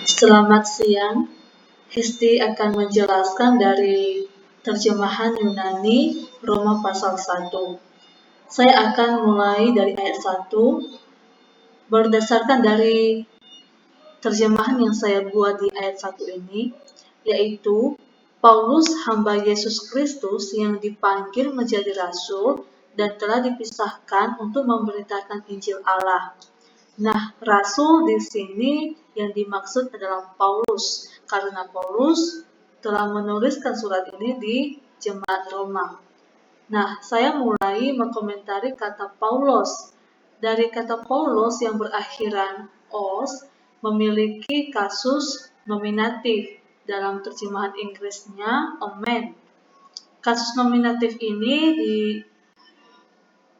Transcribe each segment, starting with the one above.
Selamat siang. Hesti akan menjelaskan dari terjemahan Yunani Roma pasal 1. Saya akan mulai dari ayat 1 berdasarkan dari terjemahan yang saya buat di ayat 1 ini, yaitu Paulus hamba Yesus Kristus yang dipanggil menjadi rasul dan telah dipisahkan untuk memberitakan Injil Allah. Nah, rasul di sini yang dimaksud adalah Paulus, karena Paulus telah menuliskan surat ini di jemaat Roma. Nah, saya mulai mengomentari kata Paulos. Dari kata Paulos yang berakhiran os memiliki kasus nominatif. Dalam terjemahan Inggrisnya, omen. Kasus nominatif ini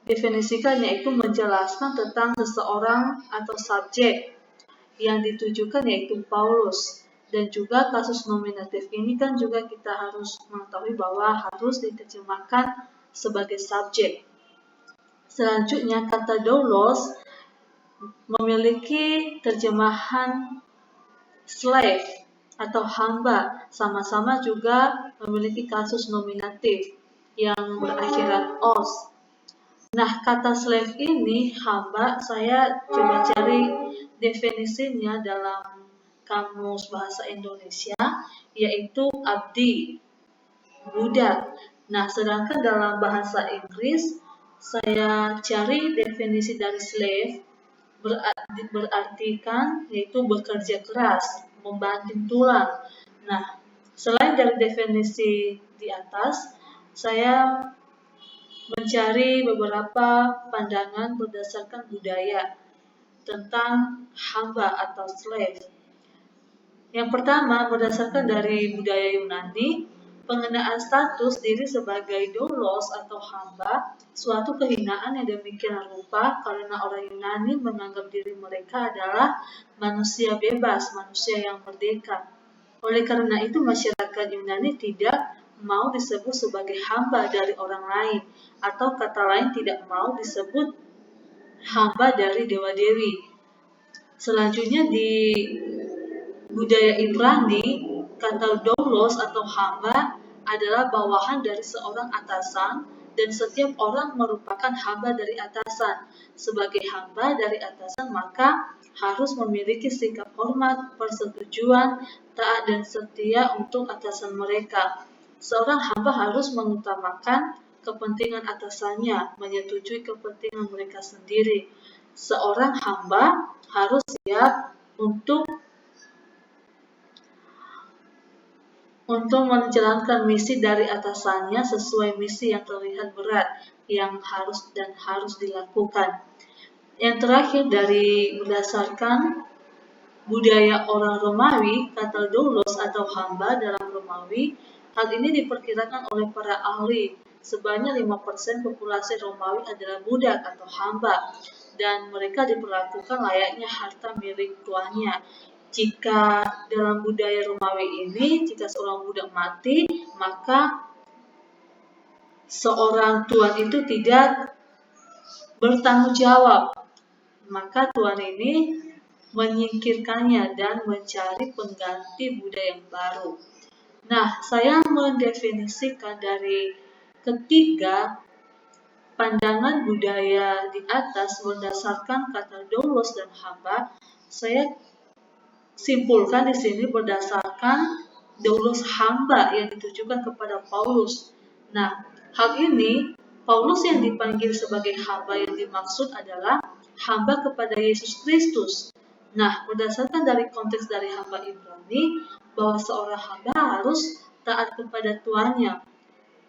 didefinisikan yaitu menjelaskan tentang seseorang atau subjek yang ditujukan yaitu Paulus. Dan juga kasus nominatif ini kan juga kita harus mengetahui bahwa harus diterjemahkan sebagai subjek. Selanjutnya kata doulos memiliki terjemahan slave atau hamba, sama-sama juga memiliki kasus nominatif yang berakhiran os. Nah, kata slave ini, hamba, saya coba cari definisinya dalam Kamus Bahasa Indonesia, yaitu abdi, budak. Nah, sedangkan dalam bahasa Inggris, saya cari definisi dari slave, berartikan yaitu bekerja keras, membanting tulang. Nah, selain dari definisi di atas, saya mencari beberapa pandangan berdasarkan budaya tentang hamba atau slave. Yang pertama, berdasarkan dari budaya Yunani, pengenaan status diri sebagai doulos atau hamba suatu kehinaan yang demikian rupa karena orang Yunani menganggap diri mereka adalah manusia bebas, manusia yang merdeka. Oleh karena itu, masyarakat Yunani tidak mau disebut sebagai hamba dari orang lain, atau kata lain tidak mau disebut hamba dari dewa-dewi. Selanjutnya di budaya Ibrani, kata doulos atau hamba adalah bawahan dari seorang atasan dan setiap orang merupakan hamba dari atasan. Sebagai hamba dari atasan maka harus memiliki sikap hormat, persetujuan, taat dan setia untuk atasan mereka. Seorang hamba harus mengutamakan kepentingan atasannya, menyetujui kepentingan mereka sendiri. Seorang hamba harus siap untuk menjalankan misi dari atasannya sesuai misi yang terlihat berat yang harus dilakukan. Yang terakhir dari berdasarkan budaya orang Romawi, kata doulos atau hamba dalam Romawi, hal ini diperkirakan oleh para ahli. Sebanyak 5% populasi Romawi adalah budak atau hamba dan mereka diperlakukan layaknya harta milik tuannya. Jika dalam budaya Romawi ini, jika seorang budak mati, maka seorang tuan itu tidak bertanggung jawab. Maka tuan ini menyingkirkannya dan mencari pengganti budaya yang baru. Nah, saya mendefinisikan dari ketiga pandangan budaya di atas berdasarkan kata doulos dan hamba. Saya simpulkan di sini berdasarkan doulos hamba yang ditujukan kepada Paulus. Nah, hal ini Paulus yang dipanggil sebagai hamba yang dimaksud adalah hamba kepada Yesus Kristus. Nah, berdasarkan dari konteks dari hamba Ibrani, bahwa seorang hamba harus taat kepada tuannya.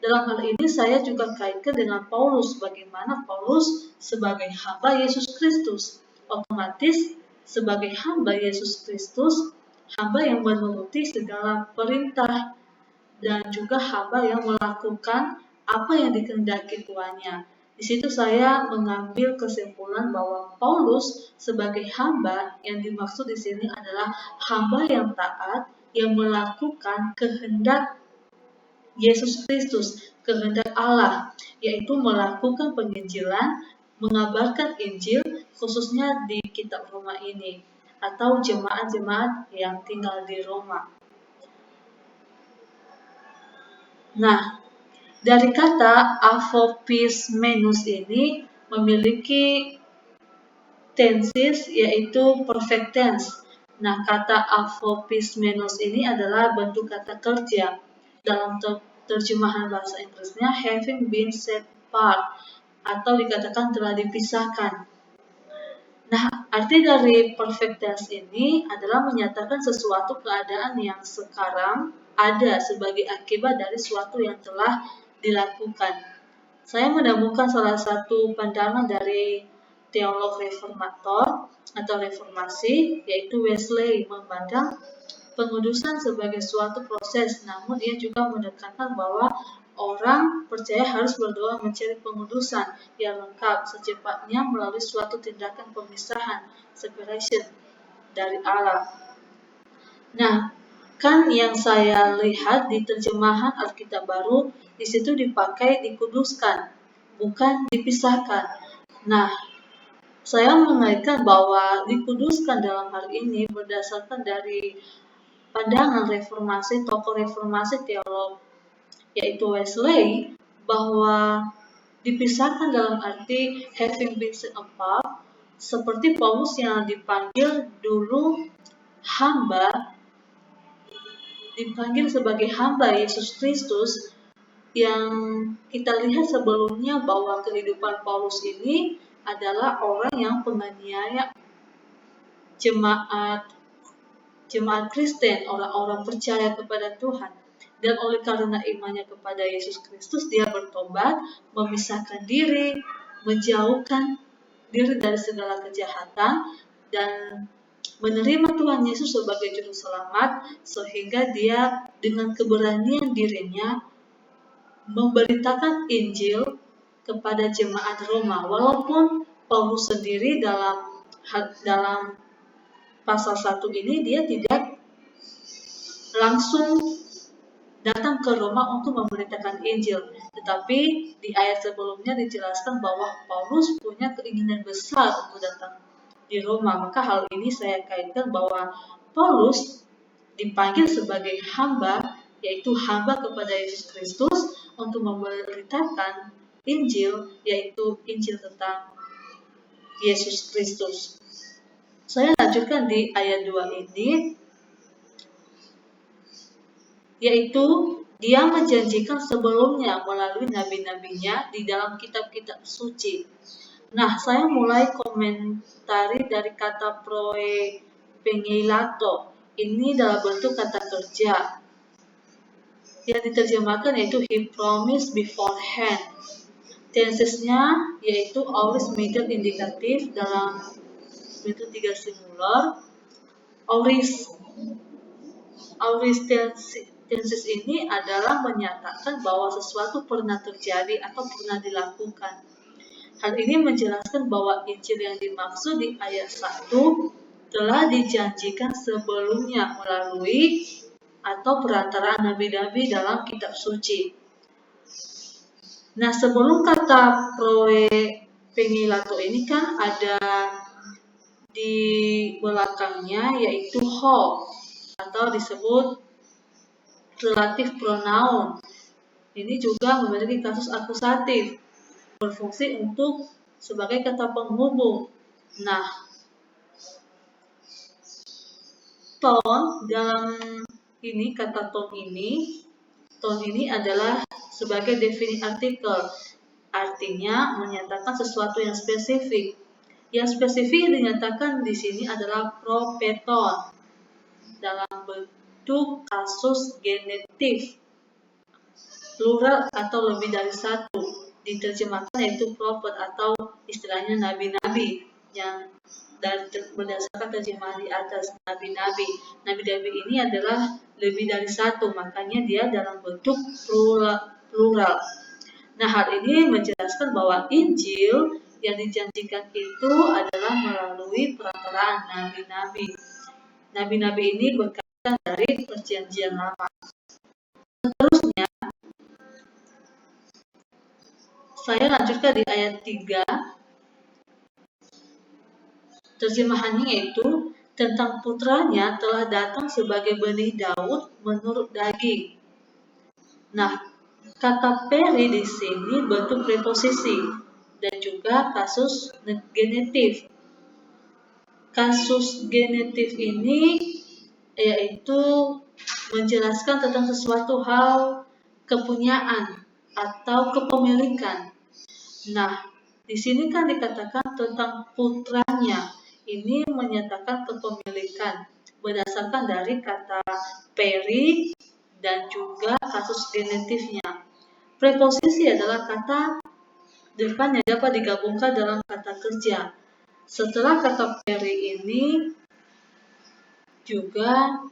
Dalam hal ini saya juga kaitkan dengan Paulus, bagaimana Paulus sebagai hamba Yesus Kristus. Otomatis sebagai hamba Yesus Kristus, hamba yang menuruti segala perintah dan juga hamba yang melakukan apa yang dikehendaki tuannya. Di situ saya mengambil kesimpulan bahwa Paulus sebagai hamba yang dimaksud di sini adalah hamba yang taat, yang melakukan kehendak Yesus Kristus, kehendak Allah, yaitu melakukan penginjilan, mengabarkan Injil, khususnya di kitab Roma ini. atau jemaat-jemaat yang tinggal di Roma. Nah, dari kata apopismenus ini memiliki tenses yaitu perfect tense. Nah, kata apopismenus ini adalah bentuk kata kerja. Dalam terjemahan bahasa Inggrisnya having been set apart atau dikatakan telah dipisahkan. Nah, arti dari perfect tense ini adalah menyatakan sesuatu keadaan yang sekarang ada sebagai akibat dari sesuatu yang telah dilakukan. Saya menemukan salah satu pandangan dari teolog reformator atau reformasi, yaitu Wesley, memandang pengudusan sebagai suatu proses, namun ia juga menekankan bahwa orang percaya harus berdoa mencari pengudusan yang lengkap secepatnya melalui suatu tindakan pemisahan, separation, dari Allah. Nah, kan yang saya lihat di terjemahan Alkitab Baru, di situ dipakai dikuduskan, bukan dipisahkan. Nah, saya mengaitkan bahwa dikuduskan dalam hal ini berdasarkan dari pandangan reformasi, tokoh reformasi teolog, yaitu Wesley, bahwa dipisahkan dalam arti having been set apart, seperti Paulus yang dipanggil sebagai hamba Yesus Kristus, yang kita lihat sebelumnya bahwa kehidupan Paulus ini adalah orang yang penganiaya jemaat Kristen, orang-orang percaya kepada Tuhan. Dan oleh karena imannya kepada Yesus Kristus, dia bertobat, memisahkan diri, menjauhkan diri dari segala kejahatan, dan menerima Tuhan Yesus sebagai juru selamat, sehingga dia dengan keberanian dirinya memberitakan Injil kepada jemaat Roma. Walaupun Paulus sendiri dalam pasal 1 ini dia tidak langsung datang ke Roma untuk memberitakan Injil, tetapi di ayat sebelumnya dijelaskan bahwa Paulus punya keinginan besar untuk datang di Roma. Maka hal ini saya kaitkan bahwa Paulus dipanggil sebagai hamba, yaitu hamba kepada Yesus Kristus untuk memberitakan Injil, yaitu Injil tentang Yesus Kristus. Saya lanjutkan di ayat 2 ini, yaitu dia menjanjikan sebelumnya melalui nabi-nabinya di dalam kitab-kitab suci. Nah, saya mulai komentari dari kata proepengeilato. Ini dalam bentuk kata kerja yang diterjemahkan yaitu he promised beforehand. Tensesnya yaitu aorist middle indikatif dalam bentuk 3 singular. Aorist tenses ini adalah menyatakan bahwa sesuatu pernah terjadi atau pernah dilakukan. Hal ini menjelaskan bahwa Injil yang dimaksud di ayat 1 telah dijanjikan sebelumnya melalui atau perantaraan nabi-nabi dalam kitab suci. Nah, sebelum kata proepengeilato ini kan ada di belakangnya yaitu ho atau disebut relative pronoun. Ini juga memiliki kasus akusatif, berfungsi untuk sebagai kata penghubung. Nah, tone dalam ini, kata tone ini adalah sebagai definite artikel. Artinya menyatakan sesuatu yang spesifik. Yang spesifik yang dinyatakan di sini adalah propeton dalam bentuk kasus genetif plural atau lebih dari satu, diterjemahkan yaitu prophet atau istilahnya nabi-nabi yang berdasarkan terjemahan di atas nabi-nabi. Nabi-nabi ini adalah lebih dari satu, makanya dia dalam bentuk plural. Nah, hal ini menjelaskan bahwa Injil yang dijanjikan itu adalah melalui perantaraan nabi-nabi. Nabi-nabi ini berkaitan dari perjanjian lama. Seterusnya, saya lanjutkan di ayat 3. Terjemahannya yaitu, tentang putranya telah datang sebagai benih Daud menurut daging. Nah, kata peri di sini bentuk preposisi dan juga kasus genetif. Kasus genetif ini yaitu menjelaskan tentang sesuatu hal kepunyaan atau kepemilikan. Nah, di sini kan dikatakan tentang putranya. Ini menyatakan kepemilikan berdasarkan dari kata peri dan juga kasus genetifnya. Preposisi adalah kata depan yang dapat digabungkan dalam kata kerja. Setelah kata peri ini juga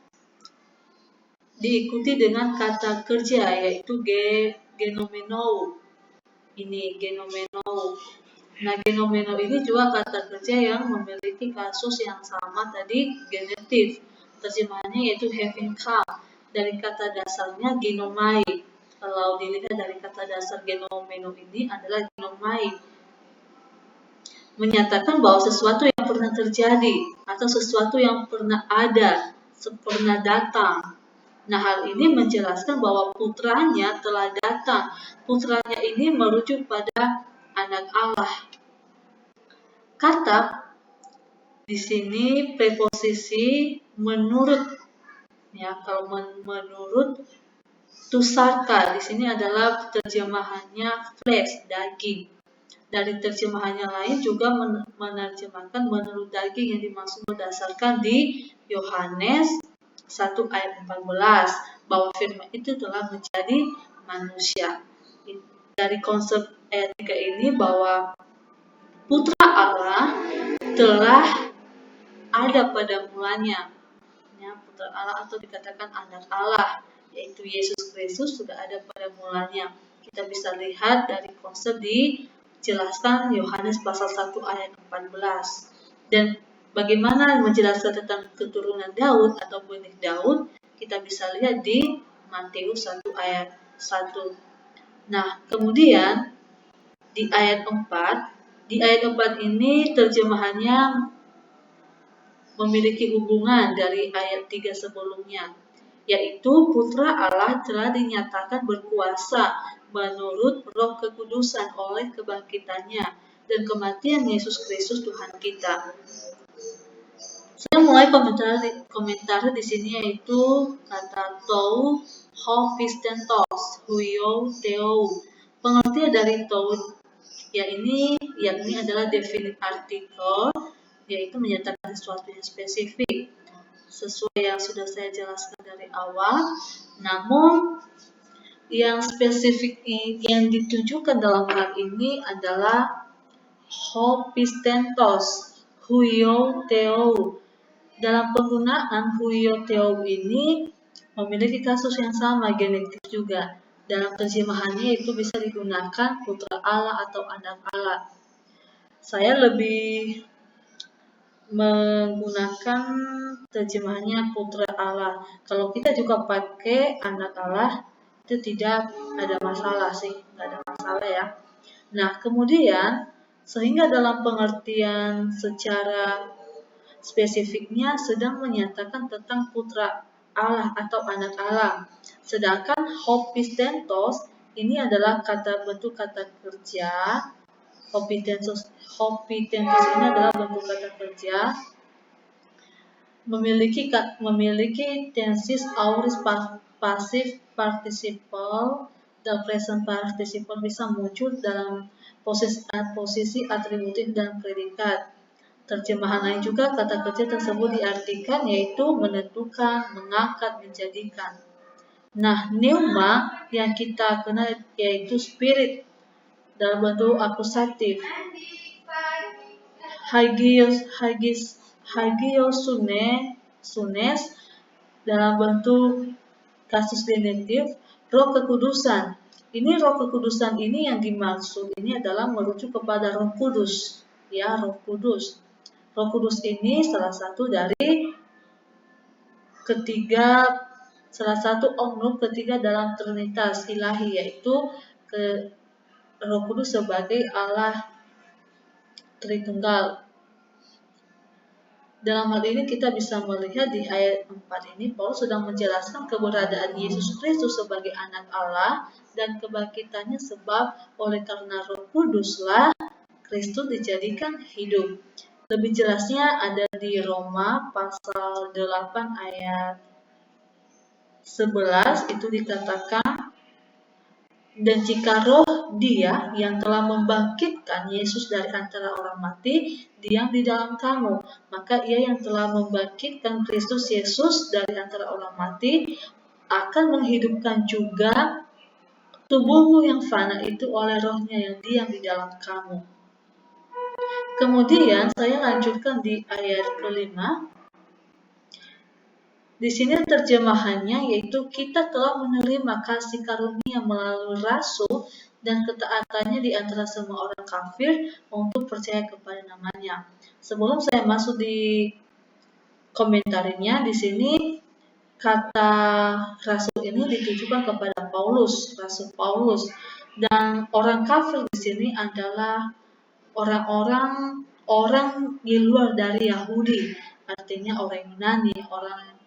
diikuti dengan kata kerja yaitu genomenou. Ini genomenou. Nah, genomenou ini juga kata kerja yang memiliki kasus yang sama tadi genetif. Terjemahannya yaitu having come. Dari kata dasarnya genomai. Kalau dilihat dari kata dasar genomenou ini adalah genomai. Menyatakan bahwa sesuatu yang pernah terjadi atau sesuatu yang pernah ada, pernah datang. Nah, hal ini menjelaskan bahwa putranya telah datang. Putranya ini merujuk pada anak Allah. Kata di sini preposisi menurut, ya, kalau menurut tusarka di sini adalah terjemahannya flesh, daging. Dari terjemahan yang lain juga menerjemahkan menurut daging yang dimaksud berdasarkan di Yohanes 1 ayat 14 bahwa firman itu telah menjadi manusia. Dari konsep ayat 3 ini bahwa putra Allah telah ada pada mulanya, ya, putra Allah atau dikatakan anak Allah, yaitu Yesus Kristus sudah ada pada mulanya. Kita bisa lihat dari konsep dijelaskan Yohanes pasal 1 ayat 14. Dan bagaimana menjelaskan tentang keturunan Daud atau benih Daud, kita bisa lihat di Matius 1 ayat 1. Nah, kemudian di ayat 4 ini terjemahannya memiliki hubungan dari ayat 3 sebelumnya, yaitu putra Allah telah dinyatakan berkuasa menurut Roh Kekudusan oleh kebangkitannya dan kematian Yesus Kristus Tuhan kita. Saya mulai komentar di sini yaitu kata tou, ho, pistentos, huyo, teo. Pengertian dari tou yakni adalah definite artikel, yaitu menyatakan sesuatu yang spesifik sesuai yang sudah saya jelaskan dari awal. Namun yang spesifik yang ditujukan dalam hal ini adalah hopistentos, huio theo. Dalam penggunaan huio theo ini memiliki kasus yang sama genetik juga. Dalam terjemahannya itu bisa digunakan putra Allah atau anak Allah. Saya lebih menggunakan terjemahannya putra Allah. Kalau kita juga pakai anak Allah, itu tidak ada masalah sih, nggak ada masalah ya. Nah, kemudian sehingga dalam pengertian secara spesifiknya sedang menyatakan tentang putra Allah atau anak Allah. Sedangkan hopistentos ini adalah bentuk kata kerja. Hopistentos ini adalah bentuk kata kerja memiliki tenses aorist pasif participle dan present participle bisa muncul dalam posisi atributif dan predikat. Terjemahan lain juga kata kerja tersebut diartikan yaitu menentukan, mengangkat, menjadikan. Nah, pneuma yang kita kenal yaitu spirit dalam bentuk akusatif. Hagiosunes dalam bentuk kasus genitif, roh kekudusan. Ini roh kekudusan ini yang dimaksud ini adalah merujuk kepada Roh Kudus, ya, Roh Kudus. Roh Kudus ini salah satu oknum ketiga dalam Trinitas Ilahi, yaitu Roh Kudus sebagai Allah Tritunggal. Dalam hal ini kita bisa melihat di ayat 4 ini Paulus sedang menjelaskan keberadaan Yesus Kristus sebagai anak Allah dan kebangkitannya sebab oleh karena Roh Kuduslah Kristus dijadikan hidup. Lebih jelasnya ada di Roma pasal 8 ayat 11 itu dikatakan, dan jika roh Dia yang telah membangkitkan Yesus dari antara orang mati diam di dalam kamu, maka Ia yang telah membangkitkan Kristus Yesus dari antara orang mati akan menghidupkan juga tubuhmu yang fana itu oleh rohnya yang diam di dalam kamu. Kemudian saya lanjutkan di ayat kelima. Di sini terjemahannya yaitu kita telah menerima kasih karunia melalui rasul dan ketaatannya di antara semua orang kafir untuk percaya kepada namanya. Sebelum saya masuk di komentarinya, di sini kata rasul ini ditujukan kepada Paulus, rasul Paulus, dan orang kafir di sini adalah orang di luar dari Yahudi, artinya orang Yunani, orang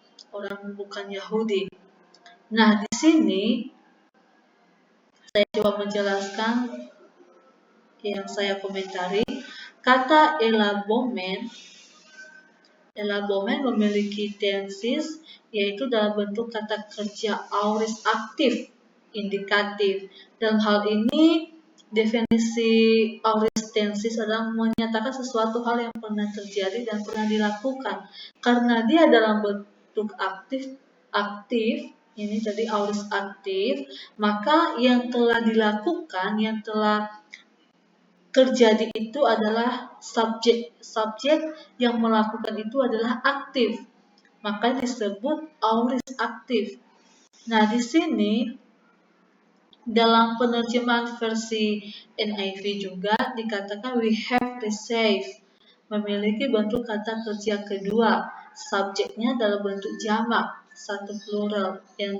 bukan Yahudi. Nah, di sini saya coba menjelaskan yang saya komentari. Kata elabomen memiliki tenses, yaitu dalam bentuk kata kerja aorist aktif indikatif. Dalam hal ini, definisi aorist tenses adalah menyatakan sesuatu hal yang pernah terjadi dan pernah dilakukan. Karena dia dalam bentuk aktif, ini jadi aorist aktif, maka yang telah dilakukan, yang telah terjadi itu adalah subjek yang melakukan itu adalah aktif, maka disebut aorist aktif. Nah, di sini dalam penerjemahan versi NIV juga dikatakan we have received, memiliki bentuk kata kerja kedua, subjeknya dalam bentuk jamak, satu plural yang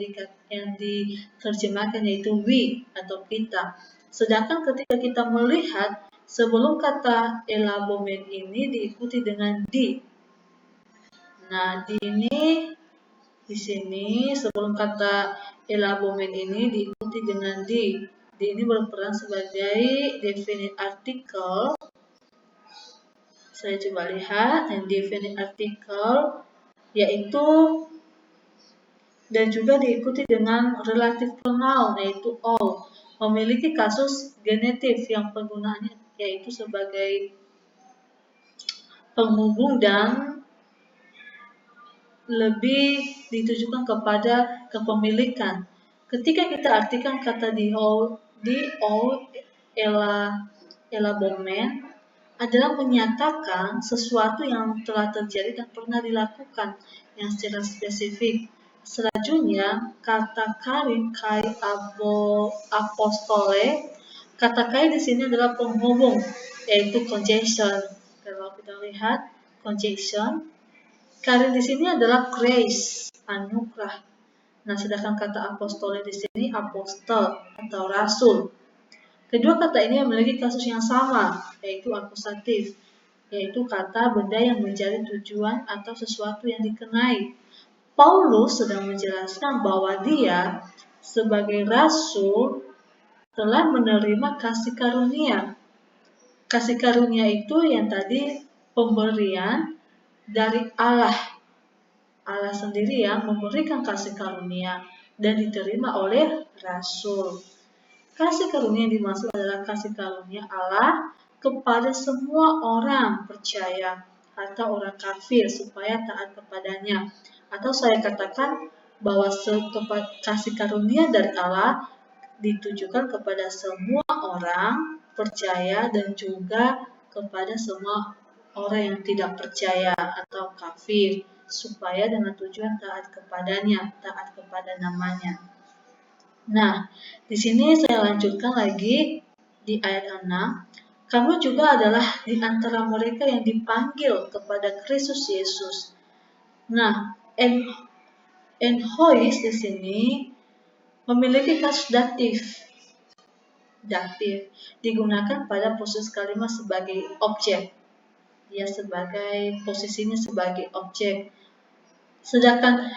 diterjemahkan yaitu we atau kita. Sedangkan ketika kita melihat sebelum kata elabomen ini diikuti dengan di. Nah, di sini sebelum kata elabomen ini diikuti dengan di. Di ini berperan sebagai definite article. Saya coba lihat, yang definite article yaitu dan juga diikuti dengan relative pronoun yaitu all, memiliki kasus genetif yang penggunaannya yaitu sebagai penghubung dan lebih ditujukan kepada kepemilikan. Ketika kita artikan kata di all elabomen adalah menyatakan sesuatu yang telah terjadi dan pernah dilakukan yang secara spesifik. Selanjutnya, kata karin kai apostole. Kata kai di sini adalah penghubung, yaitu conjunction. Kalau kita lihat conjunction, karin di sini adalah grace, anugerah. Nah, sedangkan kata apostole di sini apostel atau rasul. Kedua kata ini memiliki kasus yang sama, yaitu akusatif, yaitu kata benda yang menjadi tujuan atau sesuatu yang dikenai. Paulus sedang menjelaskan bahwa dia sebagai rasul telah menerima kasih karunia. Kasih karunia itu yang tadi pemberian dari Allah. Allah sendiri yang memberikan kasih karunia dan diterima oleh rasul. Kasih karunia yang dimaksud adalah kasih karunia Allah kepada semua orang percaya atau orang kafir supaya taat kepadanya. Atau saya katakan bahwa kasih karunia dari Allah ditujukan kepada semua orang percaya dan juga kepada semua orang yang tidak percaya atau kafir supaya dengan tujuan taat kepadanya, taat kepada namanya. Nah, di sini saya lanjutkan lagi di ayat 6. Kamu juga adalah di antara mereka yang dipanggil kepada Kristus Yesus. Nah, enhois di sini memiliki kasus datif. Datif digunakan pada posisi kalimat sebagai objek. dia sebagai posisinya sebagai objek. Sedangkan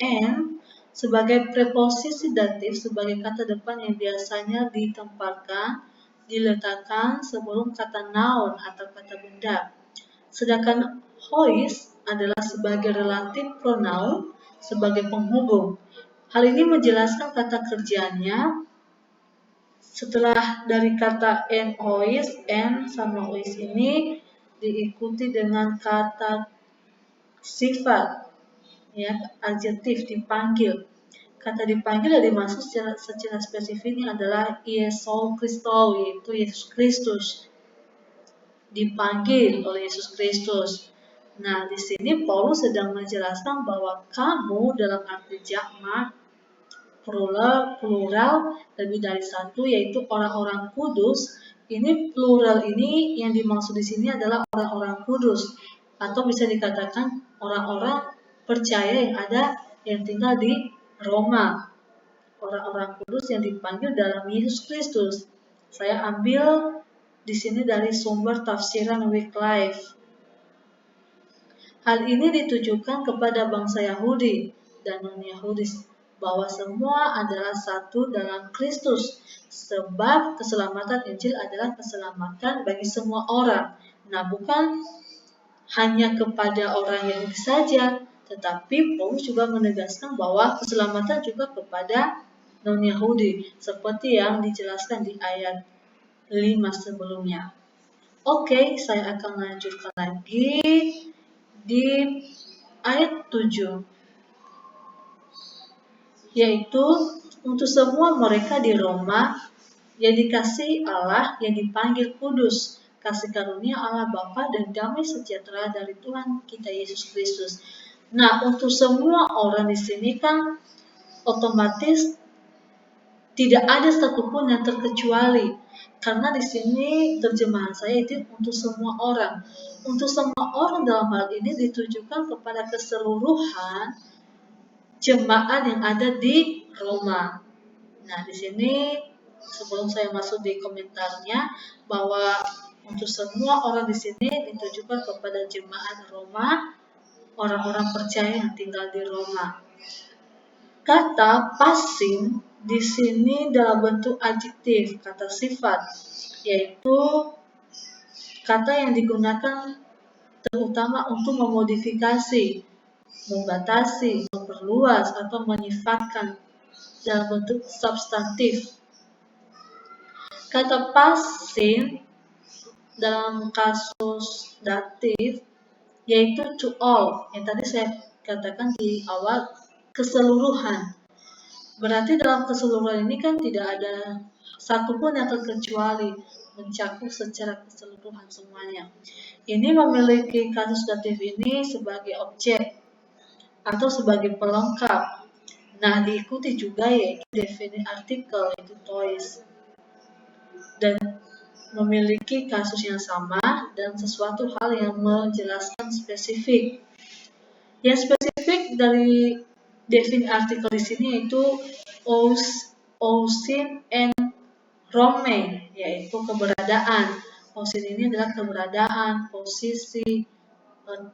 en sebagai preposisi datif sebagai kata depan yang biasanya ditempatkan, diletakkan sebelum kata noun atau kata benda. Sedangkan hois adalah sebagai relatif pronoun sebagai penghubung. Hal ini menjelaskan kata kerjanya setelah dari kata en sama ois ini diikuti dengan kata sifat, ya, adjektif dipanggil. Kata dipanggil yang dimaksud secara spesifiknya adalah Yesus Kristus, yaitu Yesus Kristus. Dipanggil oleh Yesus Kristus. Nah, di sini Paulus sedang menjelaskan bahwa kamu dalam arti jamak, plural lebih dari satu, yaitu orang-orang kudus. Ini plural ini yang dimaksud di sini adalah orang-orang kudus, atau bisa dikatakan orang-orang percaya yang tinggal di Roma. Orang-orang kudus yang dipanggil dalam Yesus Kristus. Saya ambil di sini dari sumber tafsiran Wycliffe. Hal ini ditujukan kepada bangsa Yahudi dan non-Yahudi bahwa semua adalah satu dalam Kristus, sebab keselamatan Injil adalah keselamatan bagi semua orang. Nah, bukan hanya kepada orang Yahudi saja, tetapi Paulus juga menegaskan bahwa keselamatan juga kepada non-Yahudi, seperti yang dijelaskan di ayat 5 sebelumnya. Oke, saya akan lanjutkan lagi di ayat 7, yaitu untuk semua mereka di Roma yang dikasihi Allah, yang dipanggil kudus, kasih karunia Allah Bapa dan damai sejahtera dari Tuhan kita Yesus Kristus. Nah, untuk semua orang di sini kan otomatis tidak ada satupun yang terkecuali, karena di sini terjemahan saya itu untuk semua orang. Untuk semua orang dalam hal ini ditujukan kepada keseluruhan jemaat yang ada di Roma. Nah, di sini sebelum saya masuk di komentarnya, bahwa untuk semua orang di sini ditujukan kepada jemaat Roma, orang-orang percaya yang tinggal di Roma. Kata passing di sini dalam bentuk adjektif, kata sifat, yaitu kata yang digunakan terutama untuk memodifikasi, membatasi, memperluas, atau menyifatkan dalam bentuk substantif. Kata passing dalam kasus datif yaitu to all, yang tadi saya katakan di awal, keseluruhan. Berarti dalam keseluruhan ini kan tidak ada satupun yang terkecuali, mencakup secara keseluruhan semuanya. Ini memiliki kasus datif ini sebagai objek atau sebagai pelengkap. Nah, diikuti juga yaitu definite artikel, yaitu tois. Dan memiliki kasus yang sama dan sesuatu hal yang menjelaskan spesifik. Yang spesifik dari definite artikel di sini yaitu ousin and Rome, yaitu keberadaan. Ousin ini adalah keberadaan, posisi,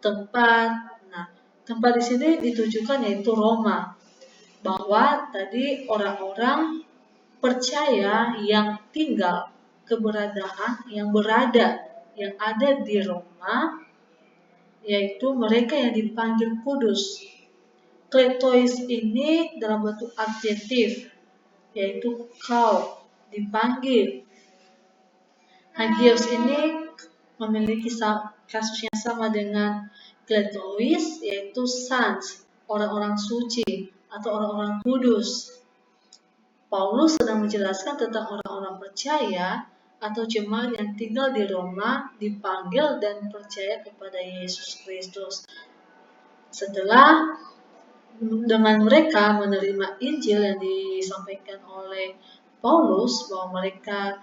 tempat. Nah, tempat di sini ditujukan yaitu Roma. Bahwa tadi orang-orang percaya yang tinggal, keberadaan yang berada, yang ada di Roma, yaitu mereka yang dipanggil kudus. Kletos ini dalam bentuk adjektif, yaitu kau, dipanggil. Hagios ini memiliki kasus yang sama dengan kletos, yaitu sans, orang-orang suci atau orang-orang kudus. Paulus sedang menjelaskan tentang orang-orang percaya atau jemaat yang tinggal di Roma, dipanggil dan percaya kepada Yesus Kristus. Setelah dengan mereka menerima Injil yang disampaikan oleh Paulus, bahwa mereka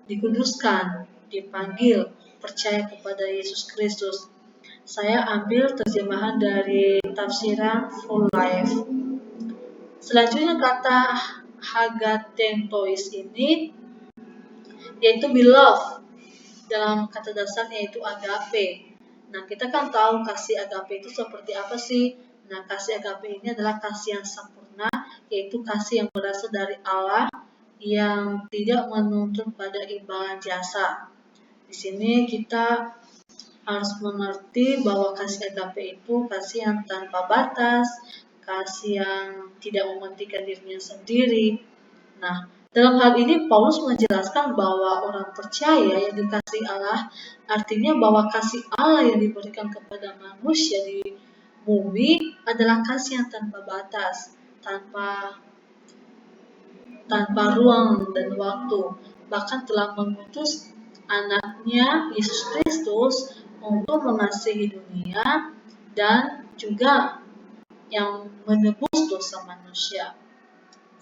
dikuduskan, dipanggil, percaya kepada Yesus Kristus. Saya ambil terjemahan dari tafsiran Full Life. Selanjutnya kata hagatentois ini yaitu beloved. dalam kata dasarnya yaitu agape. Nah, kita kan tahu kasih agape itu seperti apa sih? Nah, kasih agape ini adalah kasih yang sempurna, yaitu kasih yang berasal dari Allah yang tidak menuntut pada imbalan jasa. Di sini kita harus mengerti bahwa kasih agape itu kasih yang tanpa batas, kasih yang tidak mementingkan dirinya sendiri. Nah, dalam hal ini Paulus menjelaskan bahwa orang percaya yang dikasihi Allah artinya bahwa kasih Allah yang diberikan kepada manusia di bumi adalah kasih yang tanpa batas, tanpa ruang dan waktu, bahkan telah mengutus anaknya Yesus Kristus untuk mengasihi dunia dan juga yang menebus dosa manusia.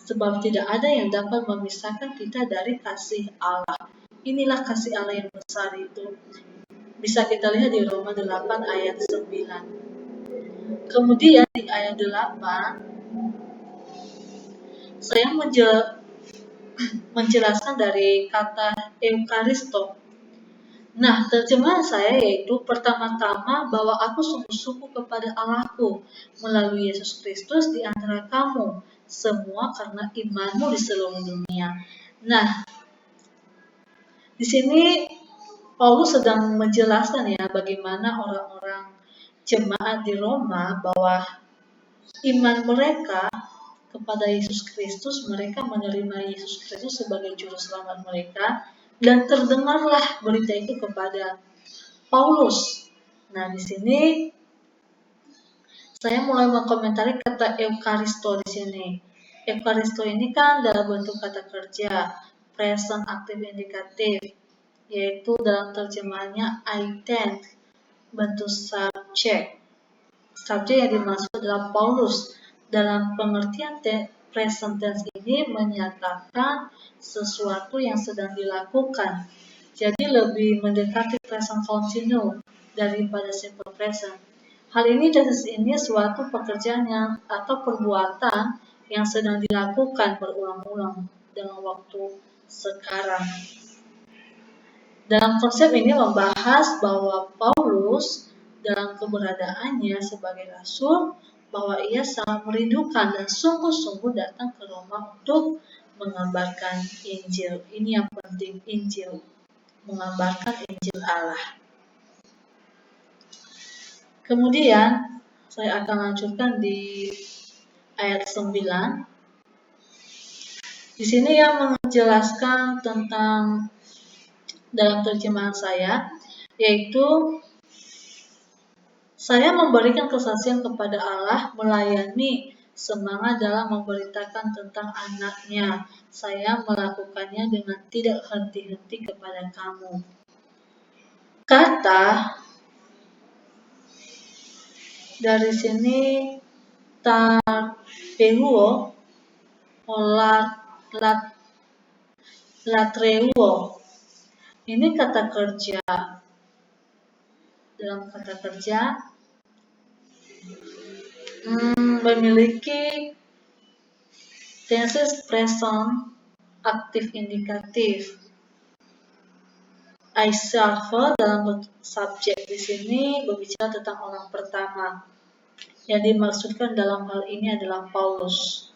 Sebab tidak ada yang dapat memisahkan kita dari kasih Allah. Inilah kasih Allah yang besar itu. Bisa kita lihat di Roma 8 ayat 9. Kemudian di ayat 8, saya menjelaskan dari kata Eukaristo. Nah, terjemahan saya yaitu pertama-tama bahwa aku sungguh-sungguh kepada Allahku melalui Yesus Kristus di antara kamu, semua karena imanmu di seluruh dunia. Nah, di sini Paulus sedang menjelaskan ya bagaimana orang-orang jemaat di Roma bahwa iman mereka kepada Yesus Kristus, mereka menerima Yesus Kristus sebagai juru selamat mereka, dan terdengarlah berita itu kepada Paulus. Nah, di sini saya mulai mengomentari kata Eukaristo di sini. Eukaristo ini kan dalam bentuk kata kerja, present aktif indikatif, yaitu dalam terjemahannya I tend, bentuk subjek. Subjek yang dimaksud adalah Paulus. Dalam pengertian present tense ini menyatakan sesuatu yang sedang dilakukan. Jadi lebih mendekati present continue daripada simple present. Hal ini suatu pekerjaan atau perbuatan yang sedang dilakukan berulang-ulang dalam waktu sekarang. Dalam konsep ini membahas bahwa Paulus dalam keberadaannya sebagai rasul, bahwa ia sangat merindukan dan sungguh-sungguh datang ke Roma untuk mengabarkan Injil. Ini yang penting, Injil. Mengabarkan Injil Allah. Kemudian, saya akan lanjutkan di ayat 9. Di sini yang menjelaskan tentang dalam terjemahan saya, yaitu saya memberikan kesaksian kepada Allah, melayani semangat dalam memberitakan tentang anaknya. Saya melakukannya dengan tidak henti-henti kepada kamu. Kata dari sini tarpeuo, latreuo. Ini kata kerja. Dalam kata kerja memiliki tenses present aktif indikatif. I serve dalam bentuk subjek di sini berbicara tentang orang pertama. Yang dimaksudkan dalam hal ini adalah Paulus.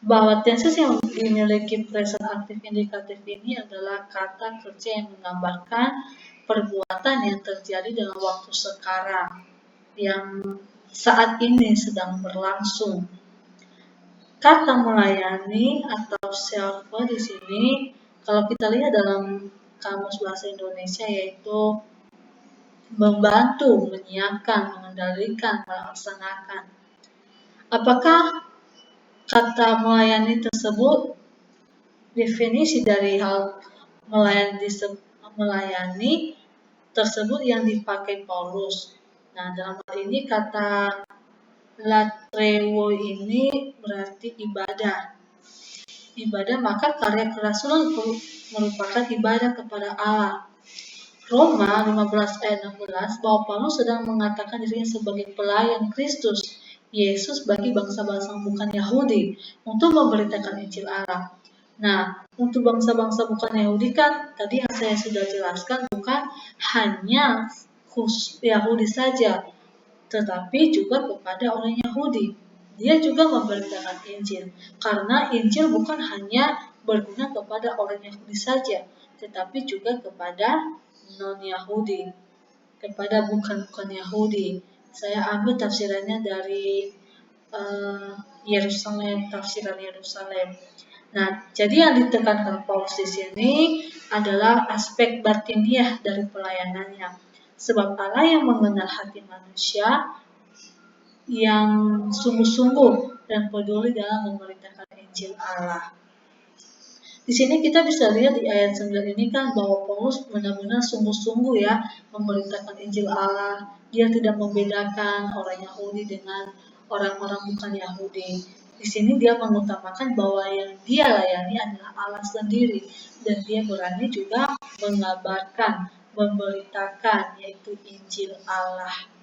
Bahwa tenses yang dimiliki present aktif indikatif ini adalah kata kerja yang menggambarkan perbuatan yang terjadi dalam waktu sekarang, yang saat ini sedang berlangsung. Kata melayani atau serve di sini, kalau kita lihat dalam kamus bahasa Indonesia, yaitu membantu, menyiapkan, mengendalikan, melaksanakan. Apakah kata melayani tersebut definisi dari hal melayani tersebut yang dipakai Paulus? Nah, dalam hal ini kata latreuo ini berarti ibadah. Ibadah, maka karya kerasulan merupakan ibadah kepada Allah. Roma 15 ayat 16 bahwa Paulus sedang mengatakan dirinya sebagai pelayan Kristus Yesus bagi bangsa-bangsa bukan Yahudi untuk memberitakan Injil Allah. Nah, untuk bangsa-bangsa bukan Yahudi kan tadi yang saya sudah jelaskan bukan hanya Yahudi saja, tetapi juga kepada orang Yahudi. Dia juga memberitakan Injil, karena Injil bukan hanya berguna kepada orang Yahudi saja, tetapi juga kepada non-Yahudi, kepada bukan Yahudi. Saya ambil tafsirannya dari Yerusalem, tafsiran Yerusalem. Nah, jadi yang ditekankan Paulus di sini adalah aspek batiniah dari pelayanannya. Sebab Allah yang mengenal hati manusia yang sungguh-sungguh dan peduli dalam memberitakan Injil Allah. Di sini kita bisa lihat di ayat 9 ini kan bahwa Paulus benar-benar sungguh-sungguh ya memberitakan Injil Allah. Dia tidak membedakan orang Yahudi dengan orang-orang bukan Yahudi. Di sini dia mengutamakan bahwa yang dia layani adalah Allah sendiri dan dia berani juga mengabarkan, memberitakan yaitu Injil Allah.